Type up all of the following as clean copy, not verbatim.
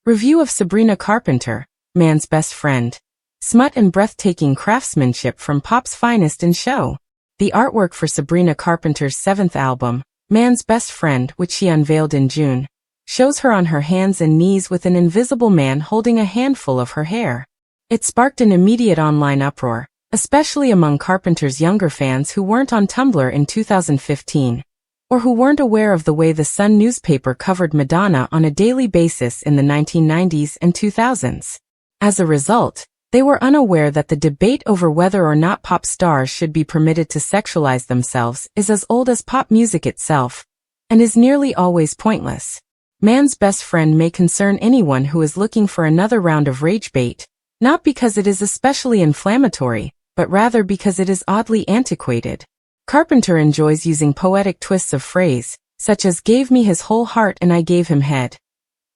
Review of Sabrina Carpenter, Man's Best Friend. Smut and breathtaking craftsmanship from pop's finest in show. The artwork for Sabrina Carpenter's seventh album, Man's Best Friend, which she unveiled in June, shows her on her hands and knees with an invisible man holding a handful of her hair. It sparked an immediate online uproar, especially among Carpenter's younger fans who weren't on Tumblr in 2015, or who weren't aware of the way the Sun newspaper covered Madonna on a daily basis in the 1990s and 2000s. As a result, they were unaware that the debate over whether or not pop stars should be permitted to sexualize themselves is as old as pop music itself, and is nearly always pointless. Man's Best Friend may concern anyone who is looking for another round of rage bait, not because it is especially inflammatory, but rather because it is oddly antiquated. Carpenter enjoys using poetic twists of phrase, such as gave me his whole heart and I gave him head.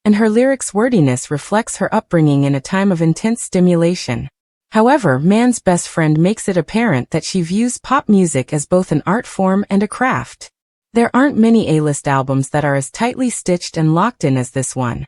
And her lyrics' wordiness reflects her upbringing in a time of intense stimulation. However, Man's Best Friend makes it apparent that she views pop music as both an art form and a craft. There aren't many A-list albums that are as tightly stitched and locked in as this one.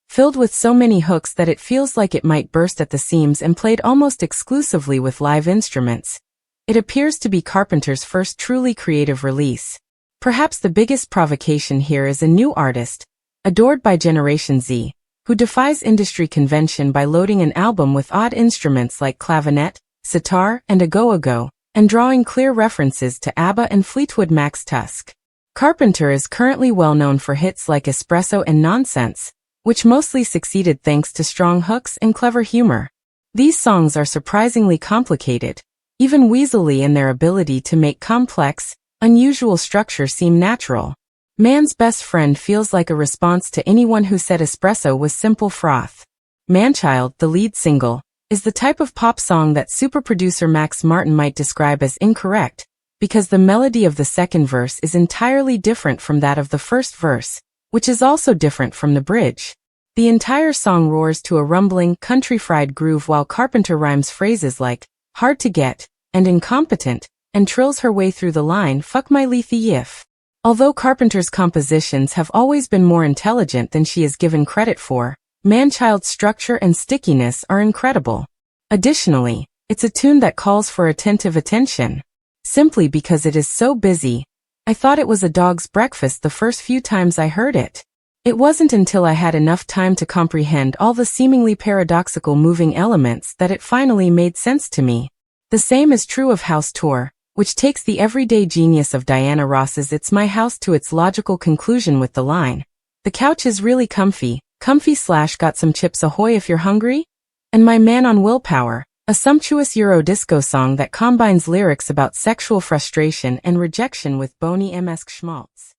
Filled with so many hooks that it feels like it might burst at the seams and played almost exclusively with live instruments. It appears to be Carpenter's first truly creative release. Perhaps the biggest provocation here is a new artist, adored by Generation Z, who defies industry convention by loading an album with odd instruments like clavinet, sitar, and agogo, and drawing clear references to ABBA and Fleetwood Mac's Tusk. Carpenter is currently well known for hits like Espresso and Nonsense, which mostly succeeded thanks to strong hooks and clever humor. These songs are surprisingly complicated, even weaselly in their ability to make complex, unusual structure seem natural. Man's Best Friend feels like a response to anyone who said espresso was simple froth. Manchild, the lead single, is the type of pop song that super producer Max Martin might describe as incorrect, because the melody of the second verse is entirely different from that of the first verse, which is also different from the bridge. The entire song roars to a rumbling, country-fried groove while Carpenter rhymes phrases like, hard to get, and incompetent, and trills her way through the line, fuck my lethy yif. Although Carpenter's compositions have always been more intelligent than she is given credit for, Manchild's structure and stickiness are incredible. Additionally, it's a tune that calls for attentive attention. Simply because it is so busy, I thought it was a dog's breakfast the first few times I heard it. It wasn't until I had enough time to comprehend all the seemingly paradoxical moving elements that it finally made sense to me. The same is true of House Tour, which takes the everyday genius of Diana Ross's It's My House to its logical conclusion with the line, the couch is really comfy, got some chips ahoy if you're hungry? And My Man on Willpower, a sumptuous Euro disco song that combines lyrics about sexual frustration and rejection with Boney M-esque schmaltz.